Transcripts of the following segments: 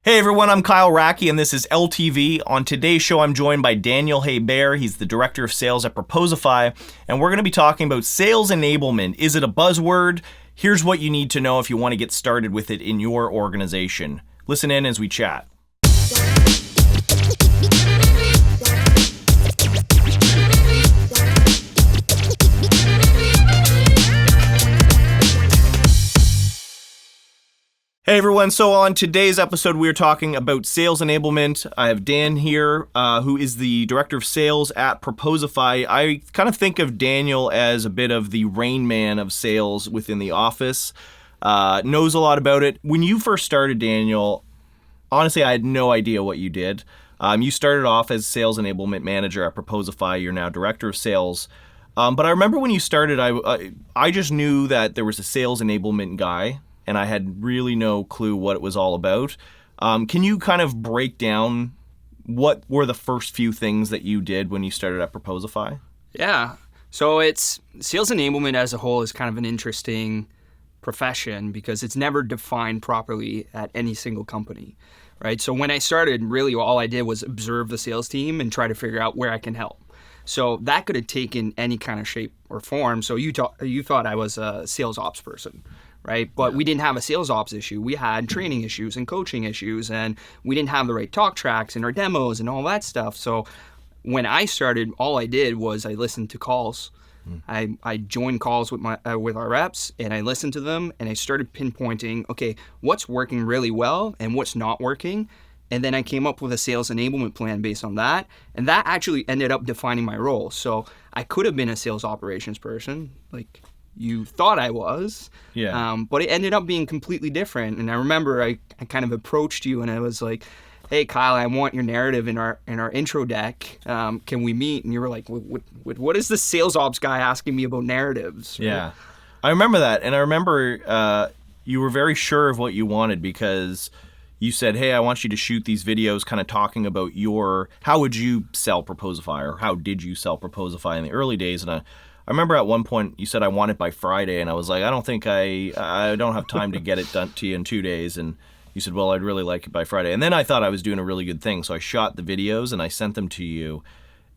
Hey everyone, I'm Kyle Racki and this is LTV. On today's show, I'm joined by Daniel Hebert. He's the Director of Sales at Proposify, and we're going to be talking about sales enablement. Is it a buzzword? Here's what you need to know if you want to get started with it in your organization. Listen in as we chat. Hey everyone, so on today's episode we are talking about sales enablement. I have Dan here, who is the Director of Sales at Proposify. I kind of think of Daniel as a bit of the Rain Man of sales within the office, knows a lot about it. When you first started, Daniel, honestly I had no idea what you did. You started off as Sales Enablement Manager at Proposify, you're now Director of Sales. But I remember when you started, I just knew that there was a sales enablement guy, and I had really no clue what it was all about. Can you kind of break down what were the first few things that you did when you started at Proposify? Yeah. So it's sales enablement as a whole is kind of an interesting profession because it's never defined properly at any single company, right? So when I started, really all I did was observe the sales team and try to figure out where I can help. So that could have taken any kind of shape or form. So you thought I was a sales ops person, right? But we didn't have a sales ops issue. We had training issues and coaching issues, and we didn't have the right talk tracks and our demos and all that stuff. So when I started, all I did was I listened to calls. I joined calls with our reps, and I listened to them, and I started pinpointing, okay, what's working really well and what's not working. And then I came up with a sales enablement plan based on that. And that actually ended up defining my role. So I could have been a sales operations person, like you thought I was. Yeah. But it ended up being completely different. And I remember I kind of approached you and I was like, hey, Kyle, I want your narrative in our intro deck. Can we meet? And you were like, what is the sales ops guy asking me about narratives? Right? Yeah. I remember that. And I remember you were very sure of what you wanted because you said, hey, I want you to shoot these videos kind of talking about how would you sell Proposify, or how did you sell Proposify in the early days? And I remember at one point you said, I want it by Friday. And I was like, I don't think I don't have time to get it done to you in 2 days. And you said, well, I'd really like it by Friday. And then I thought I was doing a really good thing. So I shot the videos and I sent them to you.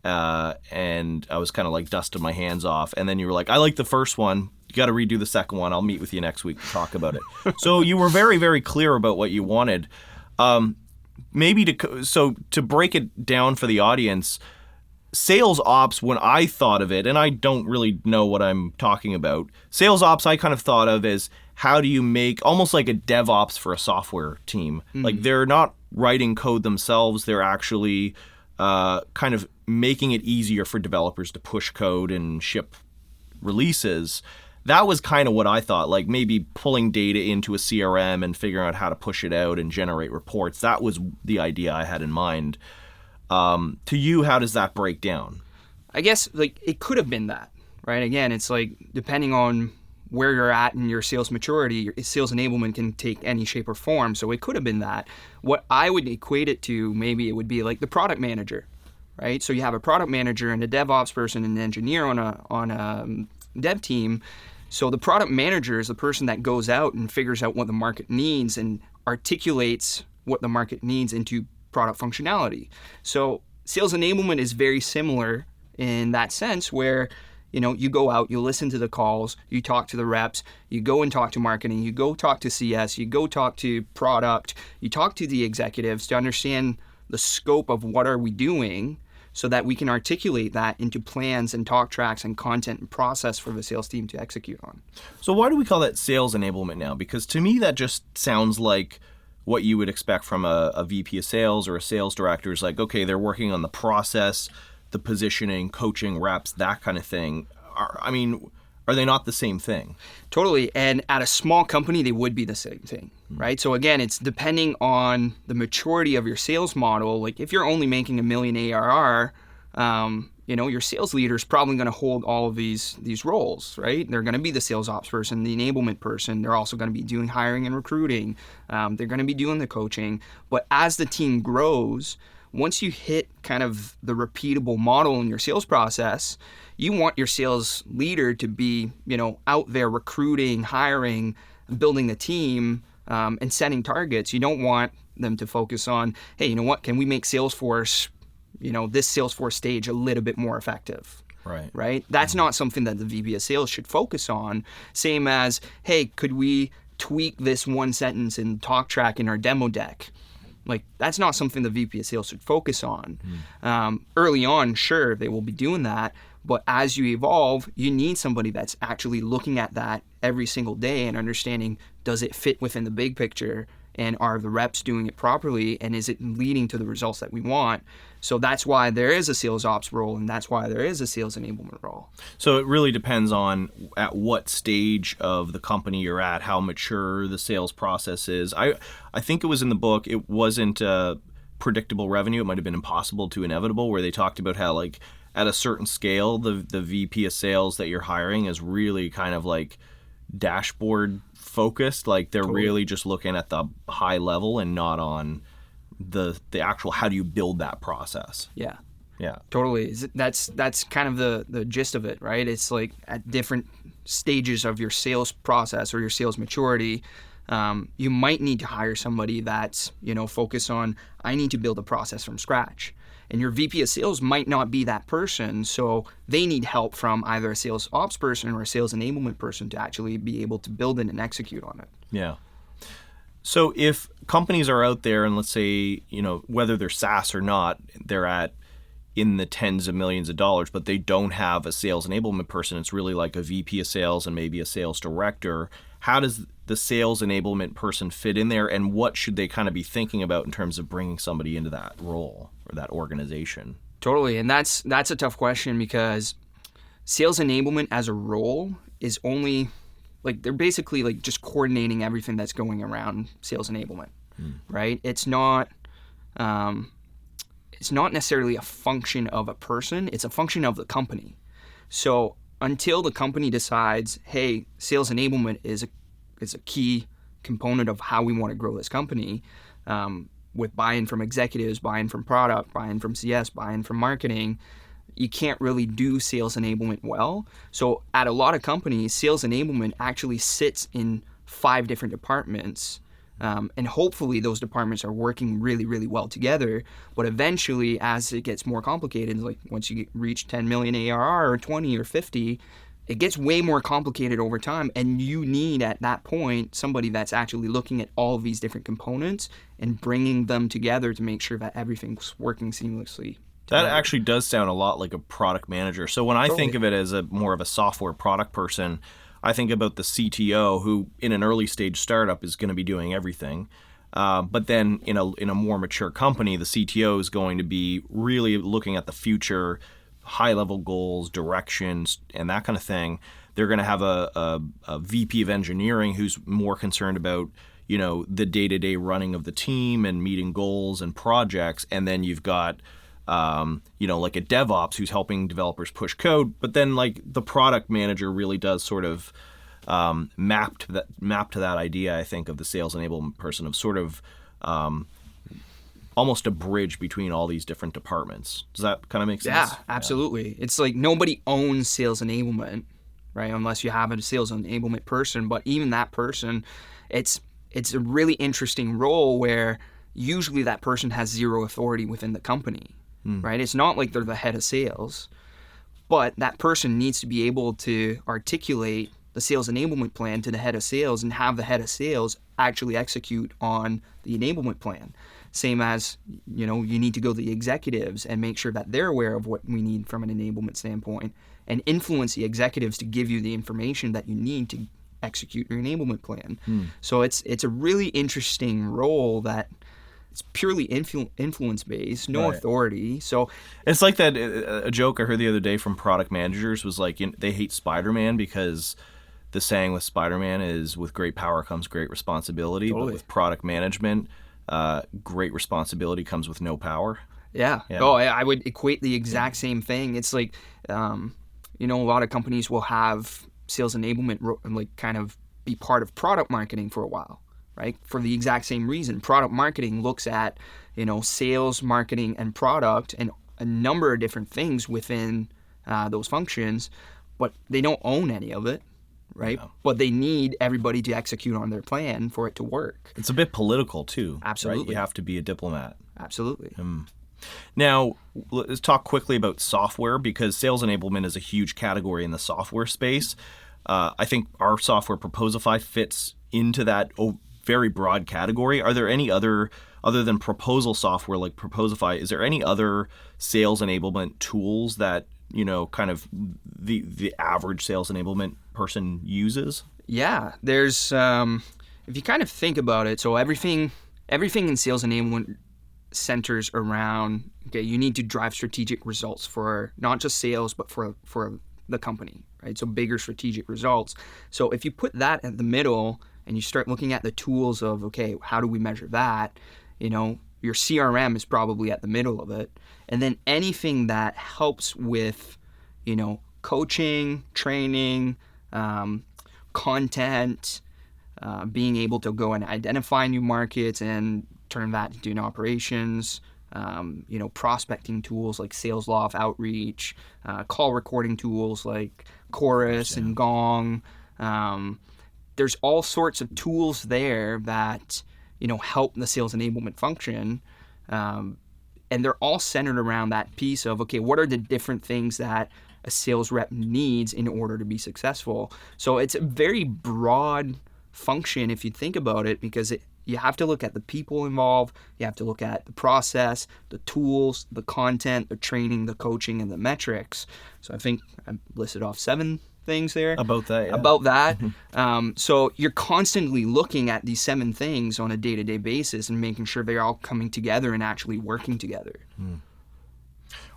And I was kind of like dusting my hands off. And then you were like, I like the first one. You got to redo the second one. I'll meet with you next week to talk about it. So you were very, very clear about what you wanted. To break it down for the audience, sales ops, when I thought of it, and I don't really know what I'm talking about, sales ops I kind of thought of as how do you make almost like a DevOps for a software team. Like they're not writing code themselves. They're actually kind of making it easier for developers to push code and ship releases. That was kind of what I thought, like maybe pulling data into a CRM and figuring out how to push it out and generate reports. That was the idea I had in mind. To you, how does that break down? I guess like it could have been that, right? Again, it's like depending on where you're at in your sales maturity, your sales enablement can take any shape or form. So it could have been that. What I would equate it to, maybe it would be like the product manager, right? So you have a product manager and a DevOps person and an engineer on a dev team. So the product manager is the person that goes out and figures out what the market needs and articulates what the market needs into product functionality. So sales enablement is very similar in that sense where, you go out, you listen to the calls, you talk to the reps, you go and talk to marketing, you go talk to CS, you go talk to product, you talk to the executives to understand the scope of what are we doing so that we can articulate that into plans and talk tracks and content and process for the sales team to execute on. So why do we call that sales enablement now? Because to me, that just sounds like what you would expect from a VP of sales or a sales director is like, okay, they're working on the process, the positioning, coaching, reps, that kind of thing. Are they not the same thing? Totally. And at a small company, they would be the same thing, right? So again, it's depending on the maturity of your sales model. Like if you're only making $1 million ARR, your sales leader is probably going to hold all of these roles, right? They're going to be the sales ops person, the enablement person. They're also going to be doing hiring and recruiting. They're going to be doing the coaching. But as the team grows, once you hit kind of the repeatable model in your sales process, you want your sales leader to be, out there recruiting, hiring, building the team, and setting targets. You don't want them to focus on, hey, you know what, can we make Salesforce, this Salesforce stage a little bit more effective? Right? That's not something that the VP of sales should focus on. Same as, hey, could we tweak this one sentence in talk track in our demo deck? Like, that's not something the VP of sales should focus on. Early on, sure, they will be doing that. But as you evolve, you need somebody that's actually looking at that every single day and understanding, does it fit within the big picture? And are the reps doing it properly? And is it leading to the results that we want? So that's why there is a sales ops role, and that's why there is a sales enablement role. So it really depends on at what stage of the company you're at, how mature the sales process is. I think it was in the book, it wasn't predictable revenue. It might have been impossible to inevitable, where they talked about how, like, at a certain scale, the VP of sales that you're hiring is really kind of like dashboard focused. Like, they're really just looking at the high level and not on the actual, how do you build that process? Yeah. Yeah. Totally. That's kind of the gist of it, right? It's like at different stages of your sales process or your sales maturity, you might need to hire somebody that's, focused on, I need to build a process from scratch. And your VP of sales might not be that person, so they need help from either a sales ops person or a sales enablement person to actually be able to build it and execute on it. Yeah. So if companies are out there and let's say, whether they're SaaS or not, they're in the tens of millions of dollars, but they don't have a sales enablement person, it's really like a VP of sales and maybe a sales director. How does the sales enablement person fit in there, and what should they kind of be thinking about in terms of bringing somebody into that role or that organization? Totally. And that's a tough question, because sales enablement as a role is only, like, they're basically like just coordinating everything that's going around sales enablement, right? It's not necessarily a function of a person. It's a function of the company. So until the company decides, hey, sales enablement is a key component of how we want to grow this company, with buy-in from executives, buy-in from product, buy-in from CS, buy-in from marketing, you can't really do sales enablement well. So at a lot of companies, sales enablement actually sits in 5 different departments. And hopefully those departments are working really, really well together. But eventually, as it gets more complicated, like once you reach 10 million ARR or 20 or 50, it gets way more complicated over time. And you need, at that point, somebody that's actually looking at all of these different components and bringing them together to make sure that everything's working seamlessly. That actually does sound a lot like a product manager. So when I think of it as more of a software product person, I think about the CTO, who in an early stage startup is going to be doing everything. But then in a more mature company, the CTO is going to be really looking at the future, high level goals, directions, and that kind of thing. They're going to have a VP of engineering who's more concerned about, the day-to-day running of the team and meeting goals and projects. And then you've got like a DevOps who's helping developers push code, but then like the product manager really does sort of map to that idea, I think, of the sales enablement person, of sort of almost a bridge between all these different departments. Does that kind of make sense? Yeah, absolutely. Yeah. It's like nobody owns sales enablement, right? Unless you have a sales enablement person, but even that person, it's a really interesting role where usually that person has zero authority within the company. Right? It's not like they're the head of sales, but that person needs to be able to articulate the sales enablement plan to the head of sales and have the head of sales actually execute on the enablement plan. Same as, you need to go to the executives and make sure that they're aware of what we need from an enablement standpoint and influence the executives to give you the information that you need to execute your enablement plan. So it's a really interesting role that it's purely influence-based, no authority. So it's like that a joke I heard the other day from product managers was like, they hate Spider-Man because the saying with Spider-Man is, with great power comes great responsibility. Totally. But with product management, great responsibility comes with no power. Yeah. Oh, I would equate the exact same thing. It's like, a lot of companies will have sales enablement like kind of be part of product marketing for a while. Right? For the exact same reason. Product marketing looks at, sales, marketing, and product and a number of different things within those functions, but they don't own any of it. right? Yeah. But they need everybody to execute on their plan for it to work. It's a bit political too. Absolutely. Right? You have to be a diplomat. Absolutely. Now, let's talk quickly about software, because sales enablement is a huge category in the software space. I think our software, Proposify, fits into that very broad category. Are there any other than proposal software like Proposify, is there any other sales enablement tools that, kind of the average sales enablement person uses? Yeah, there's if you kind of think about it, so everything in sales enablement centers around, okay, you need to drive strategic results for not just sales but for the company, right? So bigger strategic results. So if you put that at the middle and you start looking at the tools of, okay, how do we measure that? Your CRM is probably at the middle of it. And then anything that helps with, coaching, training, content, being able to go and identify new markets and turn that into an operations, prospecting tools like Sales Loft, Outreach, call recording tools like Chorus and Gong. There's all sorts of tools there that, help the sales enablement function. And they're all centered around that piece of, okay, what are the different things that a sales rep needs in order to be successful? So it's a very broad function if you think about it, because you have to look at the people involved, you have to look at the process, the tools, the content, the training, the coaching, and the metrics. So I think I listed off 7 things there. About that, yeah. About that. So you're constantly looking at these 7 things on a day-to-day basis and making sure they're all coming together and actually working together.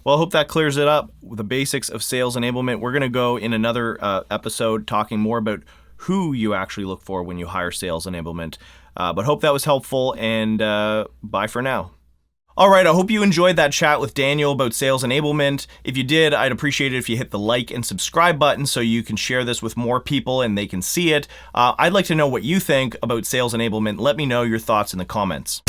Well, I hope that clears it up with the basics of sales enablement. We're going to go in another episode talking more about who you actually look for when you hire sales enablement. But hope that was helpful, and bye for now. All right, I hope you enjoyed that chat with Daniel about sales enablement. If you did, I'd appreciate it if you hit the like and subscribe button so you can share this with more people and they can see it. I'd like to know what you think about sales enablement. Let me know your thoughts in the comments.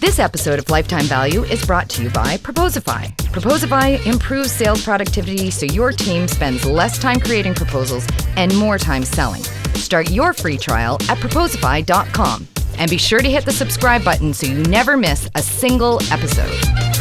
This episode of Lifetime Value is brought to you by Proposify. Proposify improves sales productivity so your team spends less time creating proposals and more time selling. Start your free trial at proposify.com. And be sure to hit the subscribe button so you never miss a single episode.